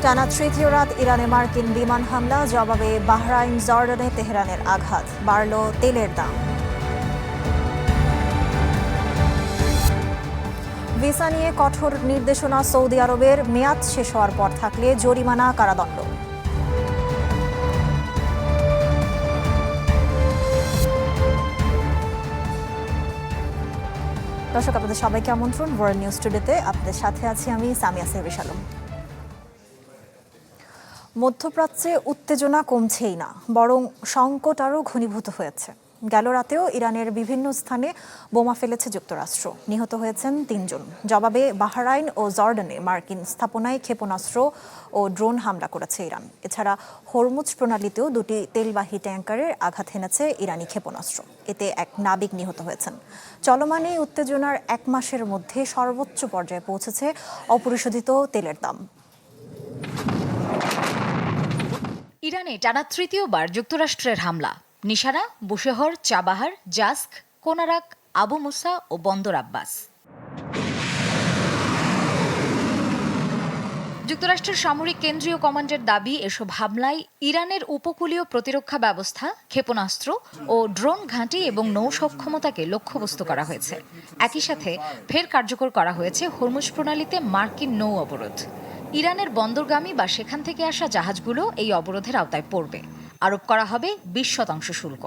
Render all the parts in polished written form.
টানা তৃতীয় রাত ইরানে মার্কিন বিমান হামলা, জবাবে বাহরাইন জর্ডানে তেহরানের আঘাত, বাড়ল তেলের দাম। ভিসা নিয়ে কঠোর নির্দেশনা সৌদি আরবের, মেয়াদ শেষ হওয়ার পর থাকলে জরিমানা, কারাদণ্ড। দর্শক, আপনাদের সবাইকে আমন্ত্রণ ওয়ার্ল্ড নিউজ টুডেতে। আপনাদের সাথে আছি আমি সামিয়া সেহরিশ আলম। মধ্যপ্রাচ্যে উত্তেজনা কমছেই না, বরং সংকট আরও ঘনীভূত হয়েছে। গেল রাতেও ইরানের বিভিন্ন স্থানে বোমা ফেলেছে যুক্তরাষ্ট্র, নিহত হয়েছেন ৩ জন। জবাবে বাহরাইন ও জর্ডানে মার্কিন স্থাপনায় ক্ষেপণাস্ত্র ও ড্রোন হামলা করেছে ইরান। এছাড়া হরমুজ প্রণালীতেও 2টি তেলবাহী ট্যাঙ্কারে আঘাত হেনেছে ইরানি ক্ষেপণাস্ত্র, এতে এক নাবিক নিহত হয়েছেন। চলমান এই উত্তেজনার 1 মাসের মধ্যে সর্বোচ্চ পর্যায়ে পৌঁছেছে অপরিশোধিত তেলের দাম। ইরানে টানা তৃতীয়বার যুক্তরাষ্ট্রের হামলা, নিশানা বুশেহর, চাবাহার, জাস্ক, কোনারাক, আবু মুসা ও বন্দর আব্বাস। যুক্তরাষ্ট্রের সামরিক কেন্দ্রীয় কমান্ডের দাবি, এসব হামলায় ইরানের উপকূলীয় প্রতিরক্ষা ব্যবস্থা, ক্ষেপণাস্ত্র ও ড্রোন ঘাঁটি এবং নৌ সক্ষমতাকে লক্ষ্যবস্তু করা হয়েছে। একই সাথে ফের কার্যকর করা হয়েছে হরমুজ প্রণালীতে মার্কিন নৌ অবরোধ। ইরানের বন্দরগামী বা সেখান থেকে আসা জাহাজগুলো এই অবরোধের আওতায় পড়বে। আরোপ করা হবে 20% শুল্ক।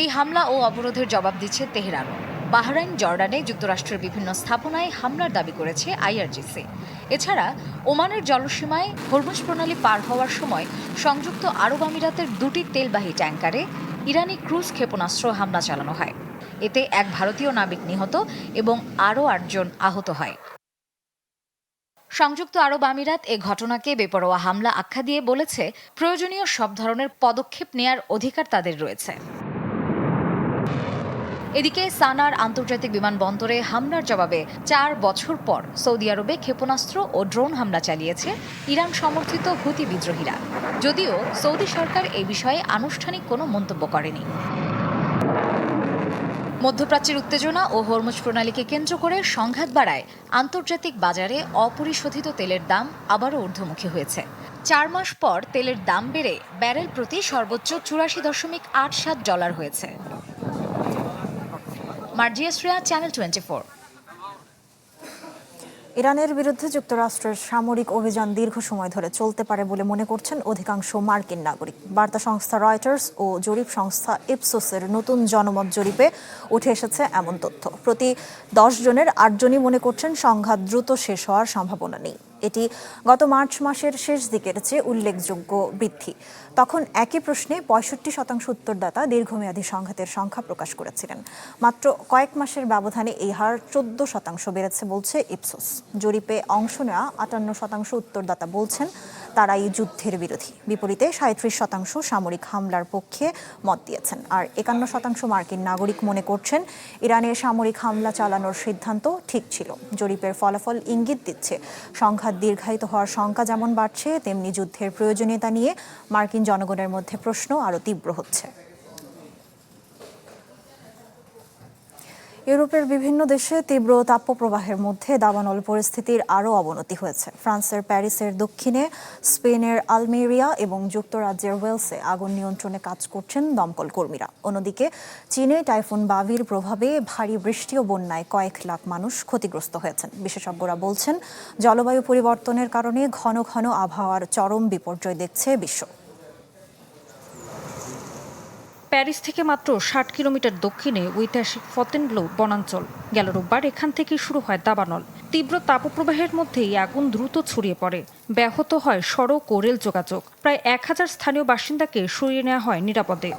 এই হামলা ও অবরোধের জবাব দিচ্ছে তেহরান। বাহরাইন জর্ডানে যুক্তরাষ্ট্রের বিভিন্ন স্থাপনায় হামলার দাবি করেছে আইআরজিসি। এছাড়া ওমানের জলসীমায় হরমুজ প্রণালী পার হওয়ার সময় সংযুক্ত আরব আমিরাতের 2টি তেলবাহী ট্যাঙ্কারে ইরানি ক্রুজ ক্ষেপণাস্ত্র হামলা চালানো হয়। এতে এক ভারতীয় নাবিক নিহত এবং আরও 8 জন আহত হয়। সংযুক্ত আরব আমিরাত এ ঘটনাকে বেপরোয়া হামলা আখ্যা দিয়ে বলেছে, প্রয়োজনীয় সব ধরনের পদক্ষেপ নেয়ার অধিকার তাদের রয়েছে। এদিকে সানার আন্তর্জাতিক বিমানবন্দরে হামলার জবাবে 4 বছর পর সৌদি আরবে ক্ষেপণাস্ত্র ও ড্রোন হামলা চালিয়েছে ইরান সমর্থিত হুতি বিদ্রোহীরা। যদিও সৌদি সরকার এই বিষয়ে আনুষ্ঠানিক কোনো মন্তব্য করেনি। মধ্যপ্রাচ্যের উত্তেজনা ও হরমুজ প্রণালীকে কেন্দ্র করে সংঘাত বাড়ায় আন্তর্জাতিক বাজারে অপরিশোধিত তেলের দাম আবারও ঊর্ধ্বমুখী হয়েছে। 4 মাস পর তেলের দাম বেড়ে ব্যারেল প্রতি সর্বোচ্চ $84.87 হয়েছে। মার্জিয়া শ্রেয়া, চ্যানেল 24। ইরানের বিরুদ্ধে যুক্তরাষ্ট্রের সামরিক অভিযান দীর্ঘ সময় ধরে চলতে পারে বলে মনে করছেন অধিকাংশ মার্কিন নাগরিক। বার্তা সংস্থা রয়টার্স ও জরিপ সংস্থা ইপসোসের নতুন জনমত জরিপে উঠে এসেছে এমন তথ্য। প্রতি 10 জনের 8 জনই মনে করছেন সংঘাত দ্রুত শেষ হওয়ার সম্ভাবনা নেই। এটি গত মার্চ মাসের শেষ দিকের চেয়ে উল্লেখযোগ্য বৃদ্ধি। তখন একই প্রশ্নে 65% উত্তরদাতা দীর্ঘমেয়াদী সংঘাতের সংখ্যা প্রকাশ করেছিলেন। মাত্র কয়েক মাসের ব্যবধানে এই হার 14% বেড়েছে বলছে ইপসোস। জরিপে অংশ নেওয়া 58% উত্তরদাতা বলছেন তারা এই যুদ্ধের বিরোধী। বিপরীতে 37% সামরিক হামলার পক্ষে মত দিয়েছেন। আর 51% মার্কিন নাগরিক মনে করছেন ইরানের সামরিক হামলা চালানোর সিদ্ধান্ত ঠিক ছিল। জরিপের ফলাফল ইঙ্গিত দিচ্ছে সংঘাত দীর্ঘায়িত হওয়ার শঙ্কা যেমন বাড়ছে, তেমনি যুদ্ধের প্রয়োজনীয়তা নিয়ে মার্কিন জনগণের মধ্যে প্রশ্ন আরও তীব্র হচ্ছে। ইউরোপের বিভিন্ন দেশে তীব্র তাপপ্রবাহের মধ্যে দাবানল পরিস্থিতির আরও অবনতি হয়েছে। ফ্রান্সের প্যারিসের দক্ষিণে, স্পেনের আলমেরিয়া এবং যুক্তরাজ্যের ওয়েলসে আগুন নিয়ন্ত্রণে কাজ করছেন দমকল কর্মীরা। অন্যদিকে চীনে টাইফুন বাবির প্রভাবে ভারী বৃষ্টি ও বন্যায় কয়েক লাখ মানুষ ক্ষতিগ্রস্ত হয়েছেন। বিশেষজ্ঞরা বলছেন, জলবায়ু পরিবর্তনের কারণে ঘন ঘন আবহাওয়ার চরম বিপর্যয় দেখছে বিশ্ব। প্যারিস থেকে মাত্র 60 কিলোমিটার দক্ষিণে ঐতিহাসিক ফন্টেনব্লো বনাঞ্চল। গেল রোববার এখান থেকে শুরু হয় দাবানল। তীব্র তাপপ্রবাহের মধ্যেই আগুন দ্রুত ছড়িয়ে পড়ে। ব্যাহত হয় সড়ক ও রেল যোগাযোগ। প্রায় 1000 স্থানীয় বাসিন্দাকে সরিয়ে নেওয়া হয় নিরাপদে।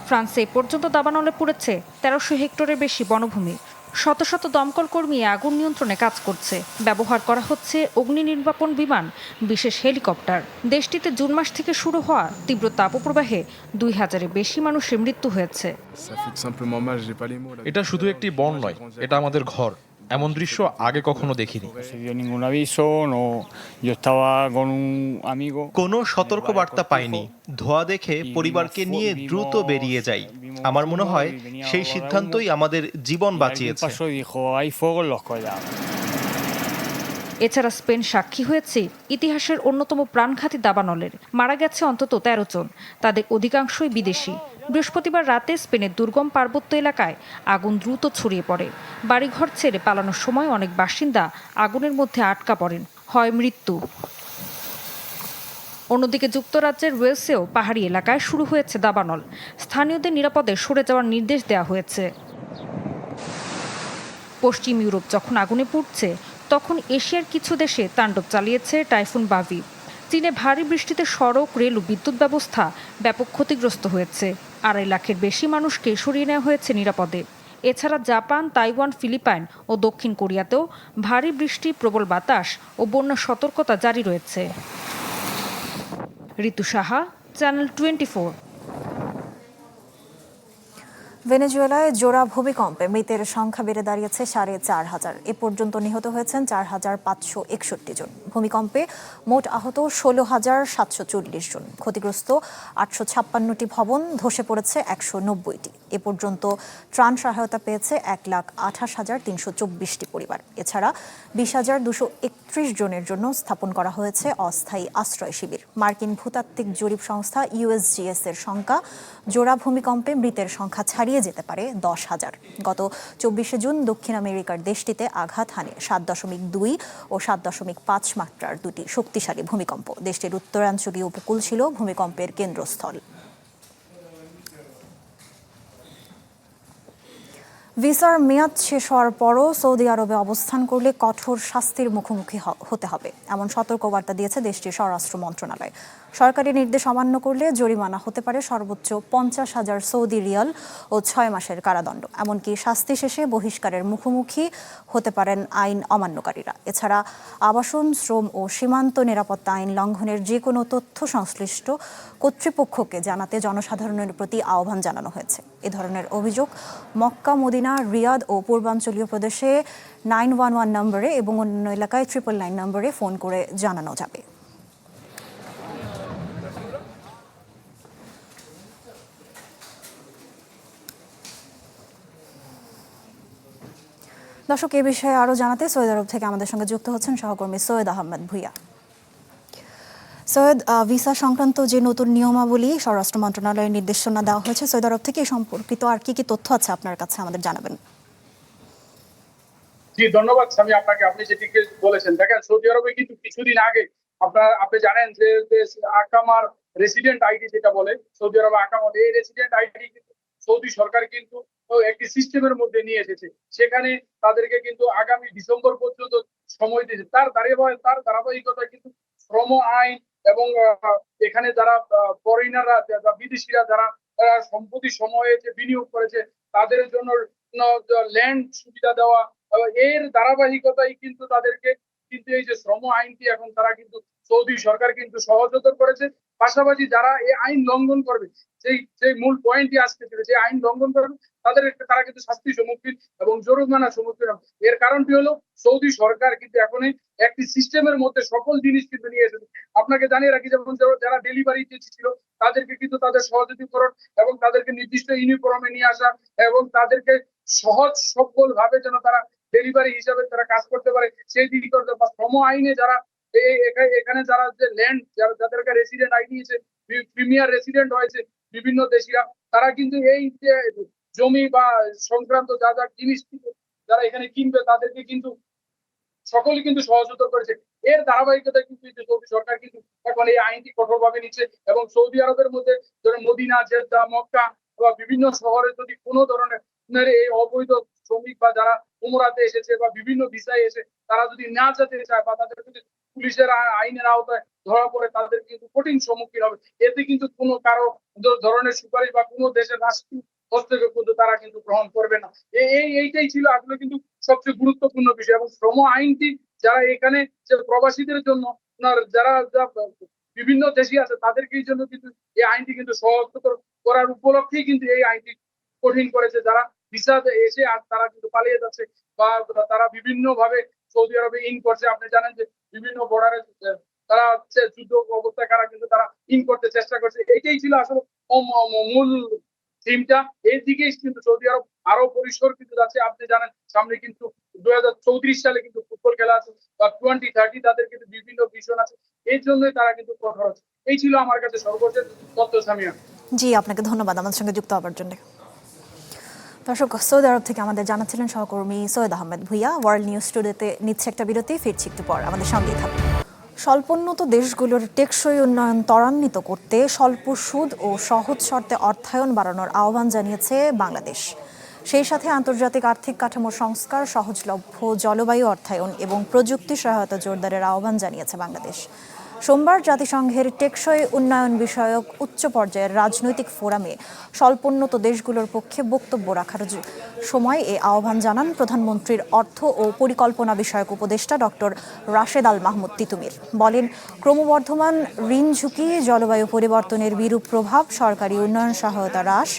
ফ্রান্সে এ পর্যন্ত দাবানলে পড়েছে 1300 হেক্টরের বেশি বনভূমি। শত শত দমকল কর্মী আগুন নিয়ন্ত্রণে কাজ করছে। ব্যবহার করা হচ্ছে অগ্নি নির্বাপন বিমান, বিশেষ হেলিকপ্টার। দেশটিতে জুন মাস থেকে শুরু হওয়া তীব্র তাপপ্রবাহে 2000-এর বেশি মানুষের মৃত্যু হয়েছে। এটা শুধু একটি বন নয়, এটা আমাদের ঘর। এমন দৃশ্য আগে কখনো দেখিনি। কোনো সতর্কবার্তা পাইনি। ধোঁয়া দেখে পরিবারকে নিয়ে দ্রুত বেরিয়ে যাই। আমার মনে হয় সেই সিদ্ধান্তই আমাদের জীবন বাঁচিয়েছে। এছাড়া স্পেন সাক্ষী হয়েছে ইতিহাসের অন্যতম প্রাণঘাতী দাবানলের। মারা গেছে অন্তত 13 জন, তাদের অধিকাংশই বিদেশি। বৃহস্পতিবার রাতে স্পেনের দুর্গম পার্বত্য এলাকায় আগুন দ্রুত ছড়িয়ে পড়ে। বাড়িঘর ছেড়ে পালানোর সময় অনেক বাসিন্দা আগুনের মধ্যে আটকা পড়েন, হয় মৃত্যু। অন্যদিকে যুক্তরাজ্যের ওয়েলসেও পাহাড়ি এলাকায় শুরু হয়েছে দাবানল। স্থানীয়দের নিরাপদে সরে যাওয়ার নির্দেশ দেওয়া হয়েছে। পশ্চিম ইউরোপ যখন আগুনে পুড়ছে, তখন এশিয়ার কিছু দেশে তাণ্ডব চালিয়েছে টাইফুন বাভি। চীনে ভারী বৃষ্টিতে সড়ক, রেল ও বিদ্যুৎ ব্যবস্থা ব্যাপক ক্ষতিগ্রস্ত হয়েছে। 2.5 লাখের বেশি মানুষকে সরিয়ে নেওয়া হয়েছে নিরাপদে। এছাড়া জাপান, তাইওয়ান, ফিলিপাইন ও দক্ষিণ কোরিয়াতেও ভারী বৃষ্টি, প্রবল বাতাস ও বন্যা সতর্কতা জারি রয়েছে। ঋতু সাহা, চ্যানেল 24। ভেনেজুয়েলায় জোড়া ভূমিকম্পে মৃতের সংখ্যা বেড়ে দাঁড়িয়েছে 4,500। এ পর্যন্ত নিহত হয়েছেন 4,561 জন। ভূমিকম্পে মোট আহত 16,740 জন। ক্ষতিগ্রস্ত 856টি ভবন, ধসে পড়েছে 190টি। এ পর্যন্ত ত্রাণ সহায়তা পেয়েছে 1,28,324টি পরিবার। এছাড়া 20,231 জনের জন্য স্থাপন করা হয়েছে অস্থায়ী আশ্রয় শিবির। মার্কিন ভূতাত্ত্বিক জরিপ সংস্থা USGS এর সংখ্যা জোড়া ভূমিকম্পে মৃতের সংখ্যা ছাড়িয়ে যেতে পারে 10,000। গত 24শে জুন দক্ষিণ আমেরিকার দেশটিতে আঘাত হানে 7.2 ও 7.5 মাত্রার দুটি শক্তিশালী ভূমিকম্প। দেশটির উত্তরাঞ্চলীয় উপকূল ছিল ভূমিকম্পের কেন্দ্রস্থল। ভিসার মেয়াদ শেষ হওয়ার পরও সৌদি আরবে অবস্থান করলে কঠোর শাস্তির মুখোমুখি হতে হবে, এমন সতর্কবার্তা দিয়েছে দেশটির স্বরাষ্ট্র মন্ত্রণালয়। সরকারি নির্দেশ অমান্য করলে জরিমানা হতে পারে সর্বোচ্চ 50,000 সৌদি রিয়াল ও 6 মাসের কারাদণ্ড। এমনকি শাস্তি শেষে বহিষ্কারের মুখোমুখি হতে পারেন আইন অমান্যকারীরা। এছাড়া আবাসন, শ্রম ও সীমান্ত নিরাপত্তা আইন লঙ্ঘনের যে কোনো তথ্য সংশ্লিষ্ট কর্তৃপক্ষকে জানাতে জনসাধারণের প্রতি আহ্বান জানানো হয়েছে। এ ধরনের অভিযোগ মক্কা, মদিনা, রিয়াদ ও পূর্বাঞ্চলীয় প্রদেশে 911 নম্বরে এবং অন্য এলাকায় 999 নম্বরে ফোন করে জানানো যাবে। দর্শক, এ বিষয়ে আরো জানাতে সৌদি আরব থেকে আমাদের সঙ্গে যুক্ত হচ্ছেন সহকর্মী সৈয়দ আহমেদ ভুইয়া। সৈয়দ, ভিসা সংক্রান্ত যে নতুন নিয়মাবলী স্বরাষ্ট্র মন্ত্রণালয়ের নির্দেশনা দেওয়া হয়েছে, সৌদি আরব থেকে সম্পর্কিত আর কি কি তথ্য আছে আপনার কাছে আমাদের জানাবেন। জি, ধন্যবাদ স্বামী আপনাকে। আপনি যেটিকে বলেছেন, দেখেন সৌদি আরবে কিন্তু কিছুদিন আগে আপনি জানেন যে আকামার রেসিডেন্ট আইডি যেটা বলে সৌদি আরবে আকামার, এই রেসিডেন্ট আইডি কিন্তু সৌদি সরকার কিন্তু একটি সিস্টেমের মধ্যে নিয়ে এসেছে। সেখানে তাদেরকে কিন্তু আগামী ডিসেম্বর পর্যন্ত সময় দিয়েছে। তার ধারাবাহিকতা কিন্তু শ্রম আইন এবং এখানে যারা ফরেনাররা, বিদেশিরা যারা সম্পত্তি সময়ে যে বিনিয়োগ করেছে তাদের জন্য ল্যান্ড সুবিধা দেওয়া, এর ধারাবাহিকতাই কিন্তু তাদেরকে কিন্তু এই যে শ্রম আইনটি এখন তারা কিন্তু সৌদি সরকার কিন্তু সহজতর করেছে। পাশাপাশি যারা এই আইন লঙ্ঘন করবে, সেই মূল পয়েন্টই আসতে ছিল, যে আইন লঙ্ঘন করবে তারা কিন্তু শাস্তির সম্মুখীন এবং জরিমানার সম্মুখীন হবে। এর কারণটি হলো সৌদি সরকার কিন্তু এখন একটি সিস্টেমের মধ্যে সকল জিনিস কিন্তু নিয়ে এসেছে। আপনাকে জানিয়ে রাখি, যেমন যারা ডেলিভারি ছিল তাদেরকে কিন্তু তাদের সহযোগীকরণ এবং তাদেরকে নির্দিষ্ট ইউনিফর্মে নিয়ে আসা এবং তাদেরকে সহজ সফল ভাবে যেন তারা ডেলিভারি হিসাবে তারা কাজ করতে পারে সেই দিক করতে, বা শ্রম আইনে যারা এখানে যারা যে ল্যান্ড যাদেরকে রেসিডেন্ট আইডি হয়েছে, প্রিমিয়ার রেসিডেন্ট হয়েছে বিভিন্ন দেশিরা, তারা কিন্তু এই যে জমি বা সংক্রান্ত যা যা জিনিস যারা এখানে কিনবে তাদেরকে কিন্তু সকলেই কিন্তু সহযোগিতা করেছে। এর ধারাবাহিকতায় কিন্তু সৌদি সরকার কিন্তু এখন এই আইনটি কঠোরভাবে নিচ্ছে এবং সৌদি আরবের মধ্যে ধরেন মদিনা, জেদ্দা, মক্কা বা বিভিন্ন শহরে যদি কোনো ধরনের এই অবৈধ শ্রমিক বা যারা উমরাতে এসেছে বা বিভিন্ন ভিসায় এসে তারা যদি না যেতে চায় বা তাদের যদি পুলিশের আইনের আওতায় ধরা পড়ে, তাদের কিন্তু কঠিন সম্মুখীন হবে। এতে কিন্তু কোনো কারো ধরনের সুপারিশ বা কোনো দেশের রাষ্ট্রীয় হস্তক্ষেপ কিন্তু তারা কিন্তু গ্রহণ করবে না। এইটাই ছিল আসলে কিন্তু সবচেয়ে গুরুত্বপূর্ণ বিষয়। এবং শ্রম আইনটি যারা এখানে যে প্রবাসীদের জন্য যারা বিভিন্ন দেশে আছে তাদেরকে জন্য কিন্তু এই আইনটি কিন্তু সহজতর করার উপলক্ষেই কিন্তু এই আইনটি কঠিন করেছে। যারা ভিসাতে এসে আর তারা কিন্তু পালিয়ে যাচ্ছে বা তারা বিভিন্ন ভাবে সৌদি আরবে ইন করছে। আপনি জানেন যে বিভিন্ন বর্ডারে তারা যুদ্ধ অবস্থায় কারা কিন্তু তারা ইন করতে চেষ্টা করছে। এইটাই ছিল আসলে মূল থিমটা। এই দিকেই কিন্তু সৌদি আরব আরো পরিসর কিন্তু যাচ্ছে। আপনি জানেন সামনে কিন্তু 2034 সালে কিন্তু ফুটবল খেলা আছে, বা 2030 তাদের কিন্তু বিভিন্ন ভিশন আছে। এই জন্যই তারা কিন্তু কঠোর আছে। এই ছিল আমার কাছে সর্বশেষ তথ্য, সামিয়া। জি, আপনাকে ধন্যবাদ আমাদের সঙ্গে যুক্ত হওয়ার জন্য। দর্শক, সৌদি আরব থেকে আমাদের জানাচ্ছিলেন সহকর্মী সৈয়দ আহমেদ ভুইয়া। ওয়ার্ল্ড নিউজ টুডেতে নিচ্ছে একটা বিরতি, ফিরছি একটু পর, আমাদের সঙ্গেই থাকুন। স্বল্পোন্নত দেশগুলোর টেকসই উন্নয়ন ত্বরান্বিত করতে স্বল্প সুদ ও সহজ শর্তে অর্থায়ন বাড়ানোর আহ্বান জানিয়েছে বাংলাদেশ। সেই সাথে আন্তর্জাতিক আর্থিক কাঠামো সংস্কার, সহজলভ্য জলবায়ু অর্থায়ন এবং প্রযুক্তি সহায়তা জোরদারের আহ্বান জানিয়েছে বাংলাদেশ। সোমবার জাতিসংঘের টেকসই উন্নয়ন বিষয়ক উচ্চ পর্যায়ের রাজনৈতিক ফোরামে স্বল্পোন্নত দেশগুলোর পক্ষে বক্তব্য রাখার সময় এ আহ্বান জানান প্রধানমন্ত্রীর অর্থ ও পরিকল্পনা বিষয়ক উপদেষ্টা ডক্টর রাশেদ আল মাহমুদ তিতুমির। বলেন, ক্রমবর্ধমান ঋণ ঝুঁকি, জলবায়ু পরিবর্তনের বিরূপ প্রভাব, সরকারি উন্নয়ন সহায়তা হ্রাস,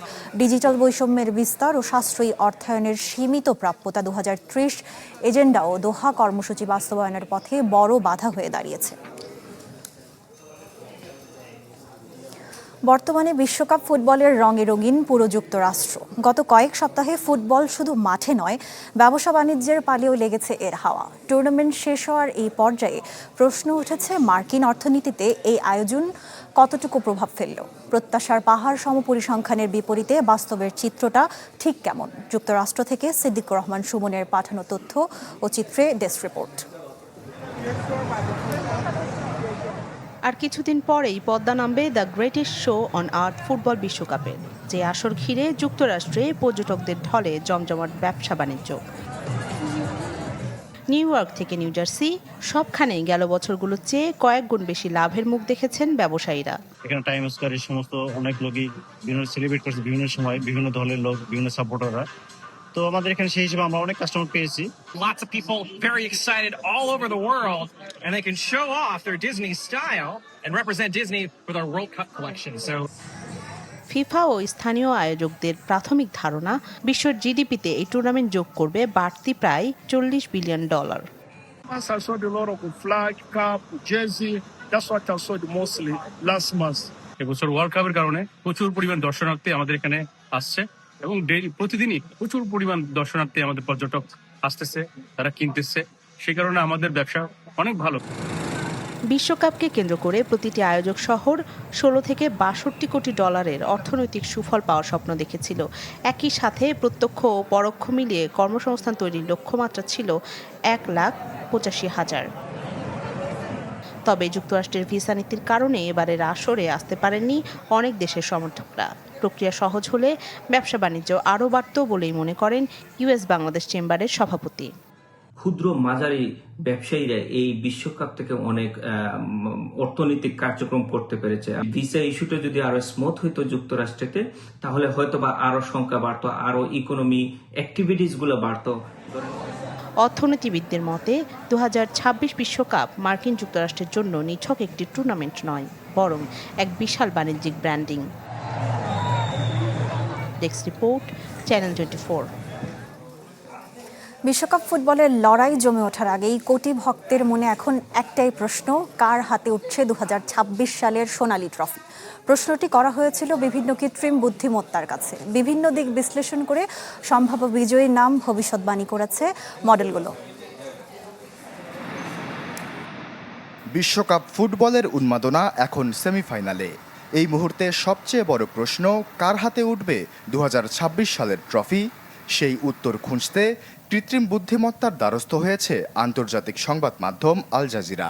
ডিজিটাল বৈষম্যের বিস্তার ও সাশ্রয়ী অর্থায়নের সীমিত প্রাপ্যতা 2030 এজেন্ডা ও দোহা কর্মসূচি বাস্তবায়নের পথে বড় বাধা হয়ে দাঁড়িয়েছে। বর্তমানে বিশ্বকাপ ফুটবলের রঙে রঙিন পুরো যুক্তরাষ্ট্র। গত কয়েক সপ্তাহে ফুটবল শুধু মাঠে নয়, ব্যবসা বাণিজ্যের পালেও লেগেছে এর হাওয়া। টুর্নামেন্ট শেষ হওয়ার এই পর্যায়ে প্রশ্ন উঠেছে, মার্কিন অর্থনীতিতে এই আয়োজন কতটুকু প্রভাব ফেলল? প্রত্যাশার পাহাড় সমপরিসংখ্যানের বিপরীতে বাস্তবের চিত্রটা ঠিক কেমন? যুক্তরাষ্ট্র থেকে সিদ্দিকুর রহমান সুমনের পাঠানো তথ্য ও চিত্রে ডেস্ক রিপোর্ট। আর কিছুদিন পরেই পদ্মা নামবে the greatest show on earth football বিশ্বকাপের, যে আসর ঘিরে যুক্তরাষ্ট্রে পর্যটকদের ঢলে জমজমাট ব্যবসা বাণিজ্য। নিউ ইয়র্ক থেকে নিউ জার্সি, সবখানেই গেল বছরগুলোর চেয়ে কয়েক গুণ বেশি লাভের মুখ দেখেছেন ব্যবসায়ীরা। এখানে টাইম স্কোয়ারের সমস্ত অনেক লোকই বিভিন্ন সেলিব্রেট করছে, বিভিন্ন সময় বিভিন্ন দলের লোক, বিভিন্ন সাপোর্টাররা। তো আমাদের এখানে সেই হিসেবে আমরা অনেক কাস্টমার পেয়েছি। Lots of people very excited all over the world, and they can show off their Disney style and represent Disney with our World Cup collection. So FIFA ও স্থানীয় আয়োজকদের প্রাথমিক ধারণা, বিশ্বের জিডিপিতে এই টুর্নামেন্ট যোগ করবে বাড়তি প্রায় $40 billion. I saw a lot of flag, cap, jersey. That's what I saw mostly last month. এবছর ওয়ার্ল্ড কাপের কারণে প্রচুর পরিমাণ দর্শনার্থী আমাদের এখানে আসছে, এবং প্রতিদিনই প্রচুর পরিমাণ দর্শনার্থী আমাদের পর্যটক আসতেছে, তারা কিনতেছে। সেই কারণে আমাদের ব্যবসা অনেক ভালো। বিশ্বকাপকে কেন্দ্র করে প্রতিটি আয়োজক শহর $16 থেকে $62 কোটি অর্থনৈতিক সুফল পাওয়ার স্বপ্ন দেখেছিল। একই সাথে প্রত্যক্ষ ও পরোক্ষ মিলিয়ে কর্মসংস্থান তৈরির লক্ষ্যমাত্রা ছিল 1,85,000। তবে যুক্তরাষ্ট্রের ভিসা নীতির কারণে এবারের আসরে আসতে পারেননি অনেক দেশের সমর্থকরা। প্রক্রিয়া সহজ হলে ব্যবসা বাণিজ্য আরও বাড়ত বলেই মনে করেন ইউএস বাংলাদেশ চেম্বারের সভাপতি। ক্ষুদ্র মাঝারি ব্যবসায়ীরা এই বিশ্বকাপ থেকে অনেক অর্থনৈতিক কার্যক্রম করতে পেরেছে। ভিসা ইস্যুটা যদি আরো স্মুথ হইতো যুক্তরাষ্ট্রেতে, তাহলে হয়তো বা আরো সংখ্যা বাড়তো, আরো ইকোনমি অ্যাক্টিভিটিস গুলো বাড়তো। অর্থনীতিবিদদের মতে 2026 বিশ্বকাপ মার্কিন যুক্তরাষ্ট্রের জন্য নিছক একটি টুর্নামেন্ট নয়, বরং এক বিশাল বাণিজ্যিক ব্র্যান্ডিং। Desk report, channel 24। বিশ্বকাপ ফুটবলের লড়াই জমে ওঠার আগেই কোটি ভক্তের মনে এখন একটাই প্রশ্ন, কার হাতে উঠছে 2026 সালের সোনালী ট্রফি? প্রশ্নটি করা হয়েছিল বিভিন্ন কৃত্রিম বুদ্ধিমত্তার কাছে। বিভিন্ন দিক বিশ্লেষণ করে সম্ভাব্য বিজয়ীর নাম ভবিষ্যৎবাণী করেছে মডেলগুলো। বিশ্বকাপ ফুটবলের উন্মাদনা এখন সেমিফাইনালে। এই মুহূর্তে সবচেয়ে বড় প্রশ্ন, কার হাতে উঠবে 2026 সালের ট্রফি? সেই উত্তর খুঁজতে কৃত্রিম বুদ্ধিমত্তার দ্বারস্থ হয়েছে আন্তর্জাতিক সংবাদ মাধ্যম আল জাজিরা।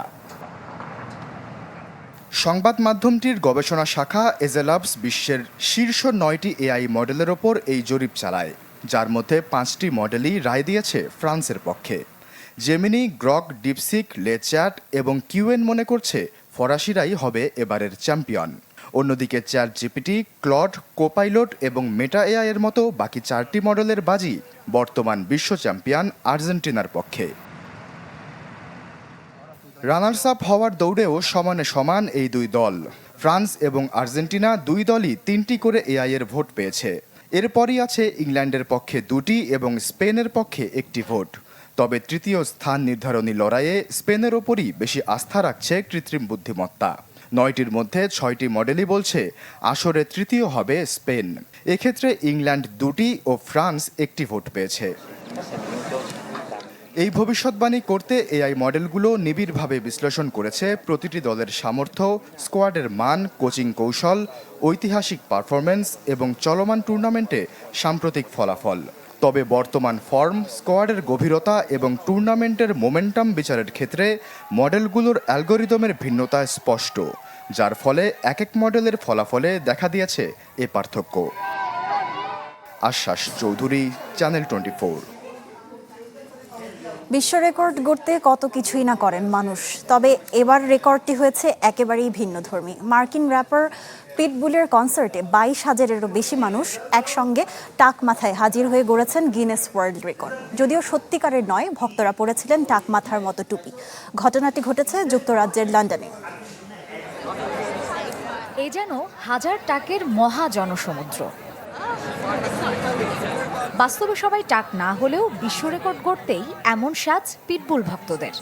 সংবাদ মাধ্যমটির গবেষণা শাখা এজেলাবস বিশ্বের শীর্ষ 9টি এআই মডেলের ওপর এই জরিপ চালায়, যার মধ্যে 5টি মডেলই রায় দিয়েছে ফ্রান্সের পক্ষে। জেমিনি, গ্রক, ডিপসিক, লেচ্যাট এবং কিউএন মনে করছে ফরাসিরাই হবে এবারের চ্যাম্পিয়ন। অন্যদিকে চ্যাট জিপিটি, ক্লড, কোপাইলট এবং মেটা এআই এর মতো বাকি 4টি মডেলের বাজি বর্তমান বিশ্ব চ্যাম্পিয়ন আর্জেন্টিনার পক্ষে। রানার্স আপ হওয়ার দৌড়েও সমানে সমান এই দুই দল। ফ্রান্স এবং আর্জেন্টিনা দুই দলই 3টি করে এআই এর ভোট পেয়েছে। এরপরই আছে ইংল্যান্ডের পক্ষে 2টি এবং স্পেনের পক্ষে 1টি ভোট। তবে তৃতীয় স্থান নির্ধারণী লড়াইয়ে স্পেনের ওপরই বেশি আস্থা রাখছে কৃত্রিম বুদ্ধিমত্তা। 9টির মধ্যে 6টি মডেলই বলছে আসরে তৃতীয় হবে স্পেন। এক্ষেত্রে ইংল্যান্ড 2টি ও ফ্রান্স 1টি ভোট পেয়েছে। এই ভবিষ্যৎবাণী করতে এআই মডেলগুলো নিবিড়ভাবে বিশ্লেষণ করেছে প্রতিটি দলের সামর্থ্য, স্কোয়াডের মান, কোচিং কৌশল, ঐতিহাসিক পারফরম্যান্স এবং চলমান টুর্নামেন্টে সাম্প্রতিক ফলাফল। তবে বর্তমান ফর্ম, স্কোয়াডের গভীরতা এবং টুর্নামেন্টের মোমেন্টাম বিচারের ক্ষেত্রে মডেলগুলোর অ্যালগোরিদমের ভিন্নতা স্পষ্ট, যার ফলে এক এক মডেলের ফলাফলে দেখা দিয়েছে এ পার্থক্য। আশ্বাস চৌধুরী, চ্যানেল 24। বিশ্ব রেকর্ড গড়তে কত কিছুই না করেন মানুষ, তবে এবার রেকর্ডটি হয়েছে একেবারেই ভিন্নধর্মী। মার্কিন র্যাপার পিটবুলের কনসার্টে 22,000-এরও বেশি মানুষ একসঙ্গে টাক মাথায় হাজির হয়ে গড়েছেন গিনেস ওয়ার্ল্ড রেকর্ড। যদিও সত্যিকারের নয়, ভক্তরা পরেছিলেন টাক মাথার মতো টুপি। ঘটনাটি ঘটেছে যুক্তরাজ্যের লন্ডনে। এ যেন হাজার টাকের মহা জনসমুদ্র। বাস্তবে সবাই টাক না হলেও বিশ্ব রেকর্ড গড়তেই এমন সাজ পিটবুল ভক্তদের।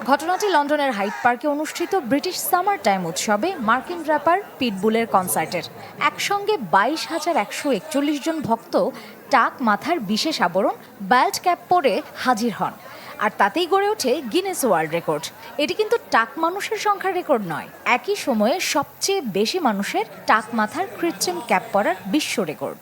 ঘটনাটি লন্ডনের হাইড পার্কে অনুষ্ঠিত ব্রিটিশ সামার টাইম উৎসবে মার্কিন র্যাপার পিটবুলের কনসার্টের। একসঙ্গে 22,141 জন ভক্ত টাক মাথার বিশেষ আবরণ বেল্ট ক্যাপ পরে হাজির হন, আর তাতেই গড়ে ওঠে গিনেস ওয়ার্ল্ড রেকর্ড। এটি কিন্তু টাক মানুষের সংখ্যার রেকর্ড নয়, একই সময়ে সবচেয়ে বেশি মানুষের টাক মাথার কৃত্রিম ক্যাপ পরার বিশ্ব রেকর্ড।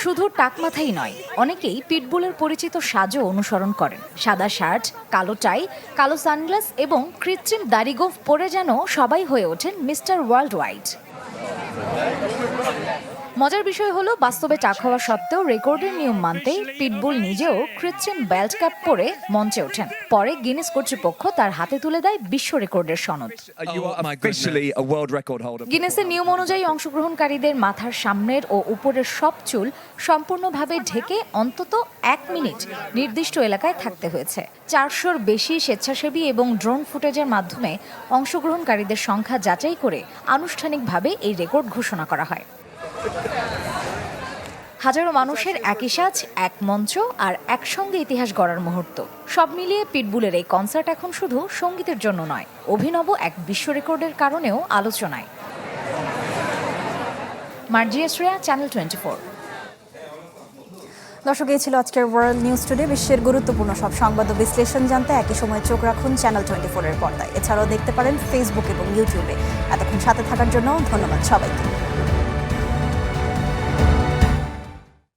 শুধু টাক মাথাই নয়, অনেকেই পিটবুলের পরিচিত সাজও অনুসরণ করেন। সাদা শার্ট, কালো টাই, কালো সানগ্লাস এবং কৃত্রিম দাড়িগোঁফ পরে যেন সবাই হয়ে ওঠেন মিস্টার ওয়ার্ল্ড ওয়াইড। মজার বিষয় হলো, বাস্তবে টাক হওয়া সত্ত্বেও রেকর্ডের নিয়ম মানতে পিটবুল নিজেও কৃত্রিম বেল্ট ক্যাপ পরে মঞ্চে ওঠেন। পরে গিনেস কর্তৃপক্ষ তার হাতে তুলে দেয় বিশ্ব রেকর্ডের সনদ। গিনেসের নিয়ম অনুযায়ী অংশগ্রহণকারীদের মাথার সামনের ও উপরের সব চুল সম্পূর্ণভাবে ঢেকে অন্তত 1 মিনিট নির্দিষ্ট এলাকায় থাকতে হয়েছে। 400-র বেশি স্বেচ্ছাসেবী এবং ড্রোন ফুটেজের মাধ্যমে অংশগ্রহণকারীদের সংখ্যা যাচাই করে আনুষ্ঠানিকভাবে এই রেকর্ড ঘোষণা করা হয়। হাজারো মানুষের একই সাজ, এক মঞ্চ আর একসঙ্গে ইতিহাস গড়ার মুহূর্ত। সব মিলিয়ে পিটবুলের এই কনসার্ট এখন শুধু সঙ্গীতের জন্য নয়, অভিনব এক বিশ্ব রেকর্ডের কারণেও আলোচনায়। মার্জিয়া শ্রেয়া, চ্যানেল 24। দর্শক, এই ছিল আজকের ওয়ার্ল্ড নিউজ টুডে। বিশ্বের গুরুত্বপূর্ণ সব সংবাদ ও বিশ্লেষণ জানতে একই সময় চোখ রাখুন চ্যানেল 24-এর পর্দায়। এছাড়াও দেখতে পারেন ফেসবুক এবং ইউটিউবে। এতক্ষণ সাথে থাকার জন্য ধন্যবাদ সবাইকে।